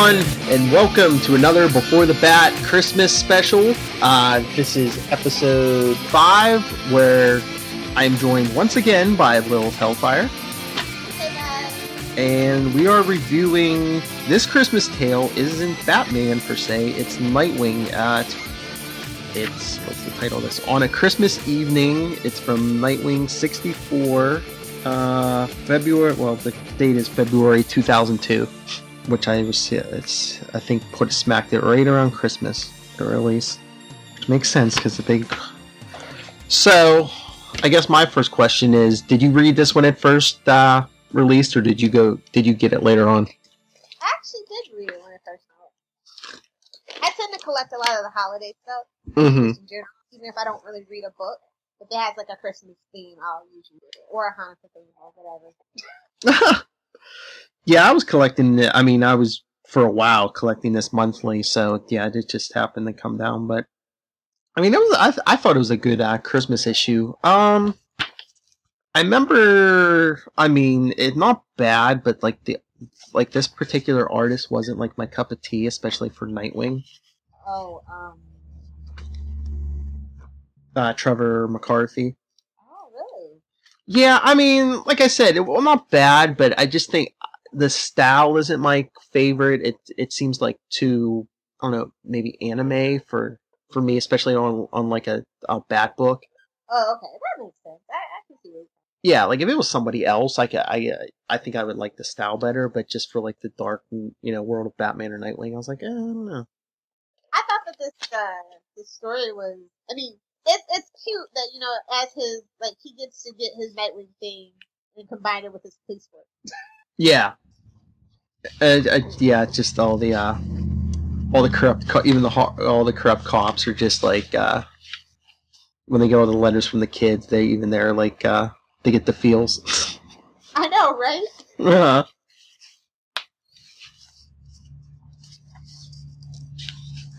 everyone, and welcome to another Before the Bat Christmas special. This is episode 5, where I am joined once again by Lil Hellfire. Hey guys. And we are reviewing this Christmas tale. Isn't Batman per se, it's Nightwing. It's what's the title of this? On a Christmas Evening. It's from Nightwing 64. February. Well, the date is February 2002, which I think smacked it right around Christmas, the release, which makes sense because the big. So, I guess my first question is: did you read this when it first released, or did you get it later on? I actually did read it when it first out. I tend to collect a lot of the holiday stuff, in general, even if I don't really read a book. If it has like a Christmas theme, I'll usually read it, or a Hanukkah theme, or whatever. Yeah, I was collecting it. I mean, I was for a while collecting this monthly, so yeah, it just happened to come down. But I mean, I thought it was a good Christmas issue. I remember. I mean, it's not bad, but like this particular artist wasn't like my cup of tea, especially for Nightwing. Oh, Trevor McCarthy. Oh, really? Yeah, I mean, like I said, not bad, but I just think the style isn't my favorite. It seems like too, I don't know, maybe anime for me, especially on like a Bat book. Oh, okay, that makes sense. I can see it. Yeah, like if it was somebody else, I think I would like the style better. But just for like the dark, world of Batman or Nightwing, I was like, I don't know. I thought that this story was. I mean, it's cute that as his he gets to get his Nightwing thing and combine it with his police work. Yeah. Yeah, just all the corrupt, all the corrupt cops are just like when they get all the letters from the kids, they're like they get the feels. I know, right? Uh-huh.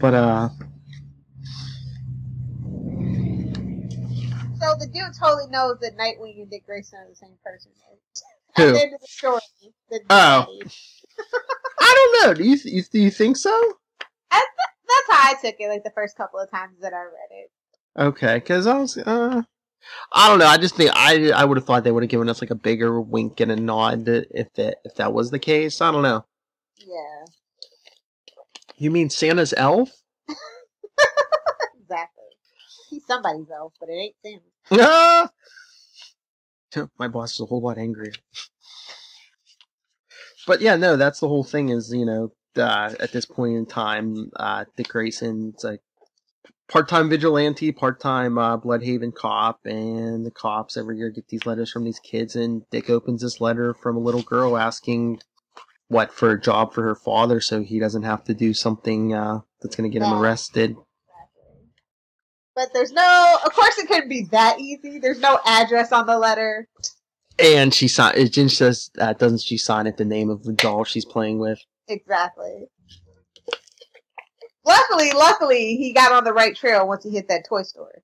But So the dude totally knows that Nightwing and Dick Grayson are the same person, right? Who? At the end of the story. Oh. I don't know. Do you think so? That's how I took it, like the first couple of times that I read it. Okay, because I was, I don't know. I just think I would have thought they would have given us like a bigger wink and a nod if that was the case. I don't know. Yeah. You mean Santa's elf? Exactly. He's somebody's elf, but it ain't Santa. Ah! My boss is a whole lot angrier. But yeah, no, that's the whole thing is, at this point in time, Dick Grayson's a part-time vigilante, part-time Bloodhaven cop, and the cops every year get these letters from these kids, and Dick opens this letter from a little girl asking for a job for her father so he doesn't have to do something that's going to get him arrested. But of course it couldn't be that easy. There's no address on the letter. And she says, doesn't she sign it the name of the doll she's playing with? Exactly. Luckily, he got on the right trail once he hit that toy store.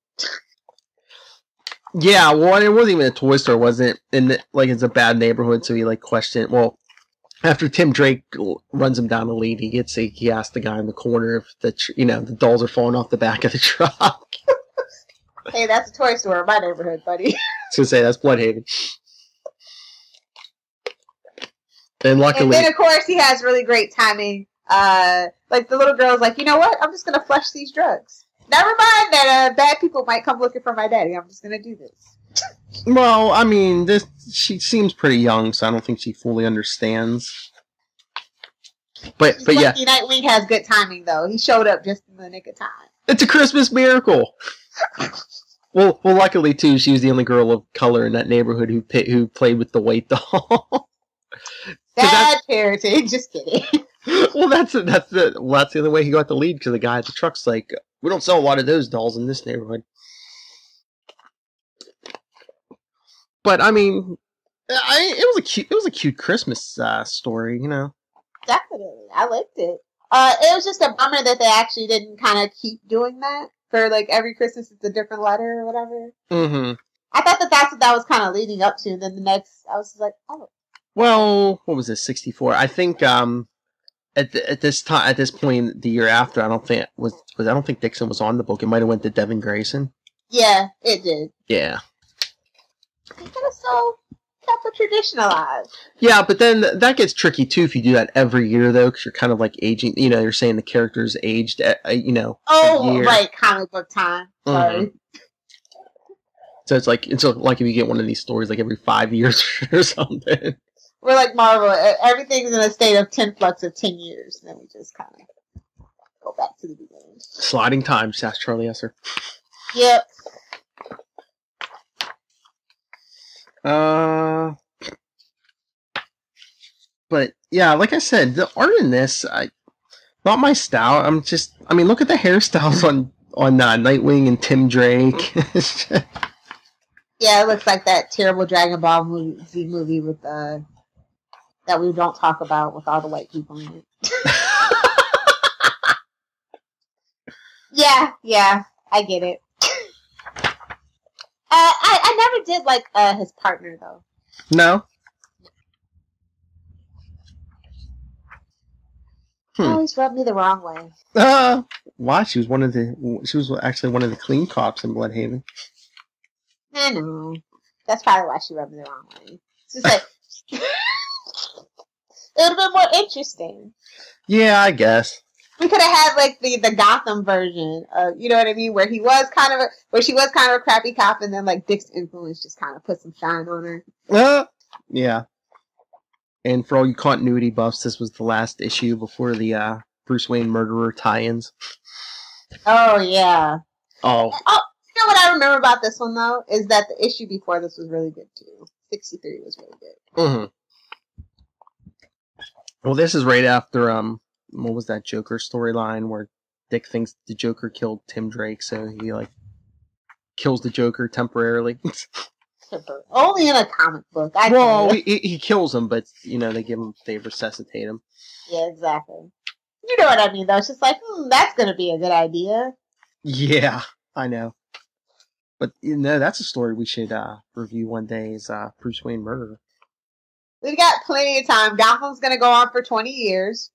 Yeah, well, it wasn't even a toy store, wasn't it? It's a bad neighborhood, so he questioned. Well, after Tim Drake runs him down the lead, he asked the guy in the corner if the dolls are falling off the back of the truck. Hey, that's a toy store in my neighborhood, buddy. I was gonna say that's Bloodhaven. And luckily, then of course he has really great timing. The little girl's like, you know what? I'm just gonna flush these drugs. Never mind that bad people might come looking for my daddy. I'm just gonna do this. Well, I mean, she seems pretty young, so I don't think she fully understands. But yeah, Nightwing has good timing though. He showed up just in the nick of time. It's a Christmas miracle. Well, luckily too, she was the only girl of color in that neighborhood who played with the white doll. Bad parenting. Just kidding. Well, that's the only way he got the lead, because the guy at the truck's like, we don't sell a lot of those dolls in this neighborhood. But I mean, it was a cute Christmas story, Definitely, I liked it. It was just a bummer that they actually didn't kind of keep doing that for every Christmas it's a different letter or whatever. Mm-hmm. I thought that's what that was kind of leading up to, and then the next, I was just like, oh. Well, what was this, 64? I think at this time, at this point, the year after, I don't think Dixon was on the book. It might have went to Devin Grayson. Yeah, it did. Yeah. He could have still kept the tradition alive. Yeah, but then that gets tricky too if you do that every year, though, because you're kind of like aging. You know, you're saying the character's aged. Oh, right, comic book time. Sorry. Mm-hmm. So it's like if you get one of these stories like every 5 years or something. We're like Marvel. Everything's in a state of 10 flux of 10 years, and then we just kind of go back to the beginning. Sliding time, just ask Charlie Esser. Yep. But yeah, like I said, the art in this, not my style. Look at the hairstyles on Nightwing and Tim Drake. Yeah, it looks like that terrible Dragon Ball movie with that we don't talk about with all the white people in it. Yeah, I get it. I never did like his partner though. No. Always rubbed me the wrong way. Why? She was actually one of the clean cops in Bloodhaven. I know. That's probably why she rubbed me the wrong way. It's just like it would have been more interesting. Yeah, I guess. We could have had like the Gotham version of, you know what I mean, where she was kind of a crappy cop, and then like Dick's influence just kind of put some shine on her. Yeah. And for all you continuity buffs, this was the last issue before the Bruce Wayne murderer tie-ins. Oh yeah. Oh. You know what I remember about this one though is that the issue before this was really good too. 63 was really good. Mm-hmm. Well, this is right after what was that Joker storyline where Dick thinks the Joker killed Tim Drake, so he like kills the Joker temporarily. Only in a comic book. He kills him, but they resuscitate him. Yeah, exactly. You know what I mean, though. It's just like, that's going to be a good idea. Yeah, I know. But that's a story we should review one day. Is Bruce Wayne murder? We've got plenty of time. Gotham's going to go on for 20 years.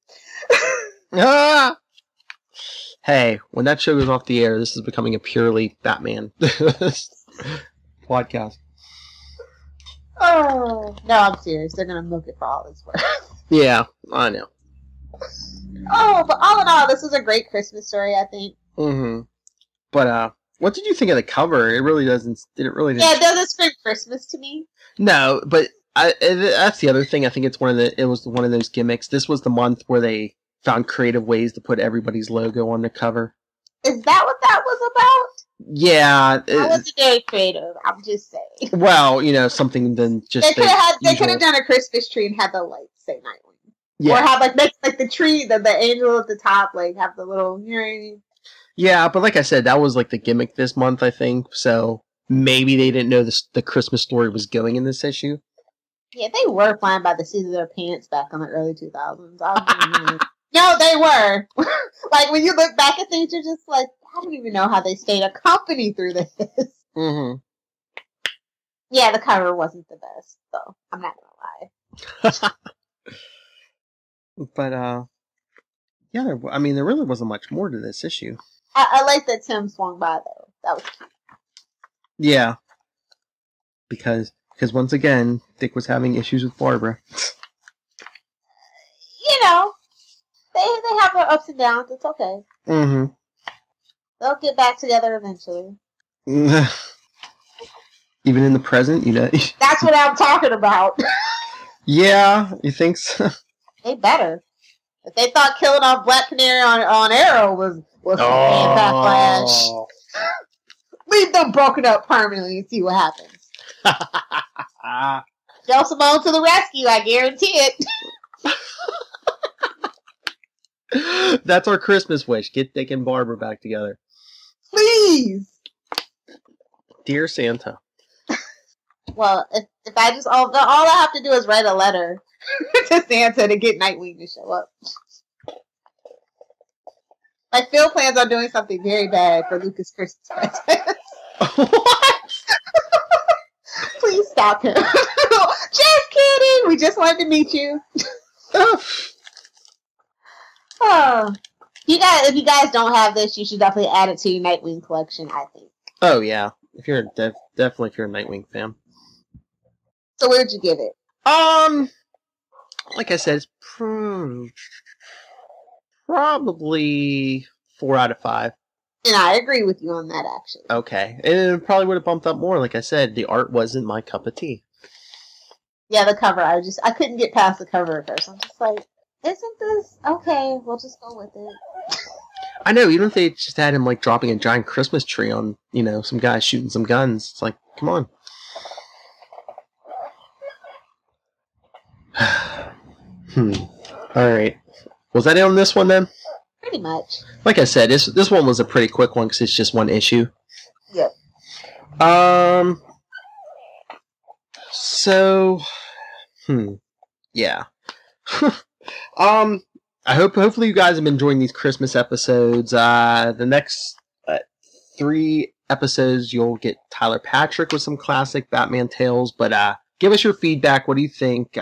Hey, when that show goes off the air, this is becoming a purely Batman podcast. Oh, no, I'm serious. They're going to milk it for all it's worth. Yeah, I know. Oh, but all in all, this was a great Christmas story, I think. Mm-hmm. But, what did you think of the cover? It really doesn't... Yeah, it doesn't scream Christmas to me. No, but that's the other thing. I think it was one of those gimmicks. This was the month where they found creative ways to put everybody's logo on the cover. Is that what that was about? Yeah. I wasn't very creative, I'm just saying. Well, something than just... They could have done a Christmas tree and had the lights say Nightwing. Yeah. Or have, like the tree, the angel at the top, like, have the little... You know what I mean? Yeah, but like I said, that was, like, the gimmick this month, I think. So, maybe they didn't know the Christmas story was going in this issue. Yeah, they were flying by the seat of their pants back in the early 2000s. No, they were. Like, when you look back at things, you're just like, I don't even know how they stayed a company through this. Mm-hmm. Yeah, the cover wasn't the best, so I'm not gonna lie. But, yeah, there really wasn't much more to this issue. I like that Tim swung by, though. That was cute. Yeah. Because once again, Dick was having issues with Barbara. They have their ups and downs. It's okay. Mm-hmm. They'll get back together eventually. Even in the present, That's what I'm talking about. Yeah, you think so? They better. If they thought killing off Black Canary on Arrow was Flash, leave them broken up permanently and see what happens. Joe Simone to the rescue, I guarantee it. That's our Christmas wish. Get Dick and Barbara back together. Please. Dear Santa. Well, if I just all I have to do is write a letter to Santa to get Nightwing to show up. Like, Phil plans on doing something very bad for Lucas Christmas present. What? Please stop him. Just kidding. We just wanted to meet you. Oh, if you guys don't have this, you should definitely add it to your Nightwing collection, I think. Oh yeah, if you're definitely if you're a Nightwing fan. So where'd you give it? Like I said, it's probably 4 out of 5. And I agree with you on that, actually. Okay, and it probably would have bumped up more. Like I said, the art wasn't my cup of tea. Yeah, the cover. I couldn't get past the cover at first. I'm just like, isn't this okay? We'll just go with it. I know, even if they just had him like dropping a giant Christmas tree on, some guy shooting some guns, it's like, come on. Alright. Was that it on this one then? Pretty much. Like I said, this one was a pretty quick one because it's just one issue. Yep. So, yeah. Hopefully you guys have been enjoying these Christmas episodes. The next 3 episodes, you'll get Tyler Patrick with some classic Batman tales. But give us your feedback. What do you think?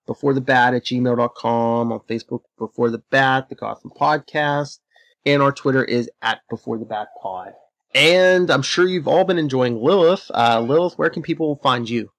beforethebat@gmail.com, on Facebook, Before the Bat, the Gotham Podcast, and our Twitter is @BeforeTheBatPod. And I'm sure you've all been enjoying Lilith. Lilith, where can people find you?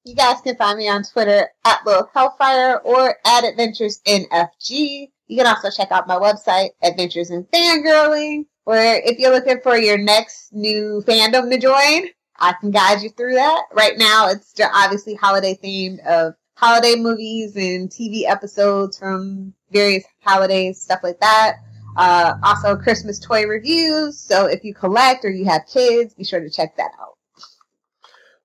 You guys can find me on Twitter @Lilith Hellfire or @AdventuresInFG. You can also check out my website, Adventures in Fangirling, where if you're looking for your next new fandom to join, I can guide you through that. Right now, it's obviously holiday themed, of holiday movies and TV episodes from various holidays, stuff like that. Also, Christmas toy reviews. So if you collect or you have kids, be sure to check that out.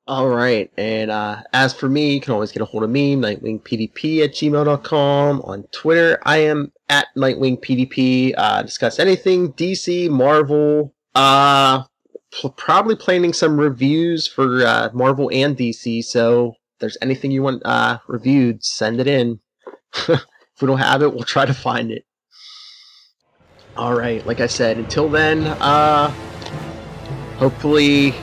All right. And as for me, you can always get a hold of me, nightwingpdp@gmail.com. On Twitter, I am @nightwingpdp. Discuss anything DC, Marvel. Probably planning some reviews for Marvel and DC. So if there's anything you want reviewed, send it in. If we don't have it, we'll try to find it. All right. Like I said, until then, hopefully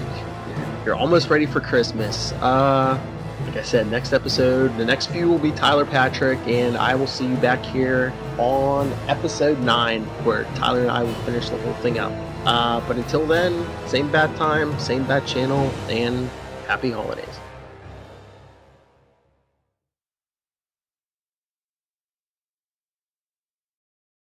you're almost ready for Christmas. Like I said, next episode, the next few will be Tyler Patrick, and I will see you back here on episode 9, where Tyler and I will finish the whole thing up. But until then, same bad time, same bad channel, and happy holidays.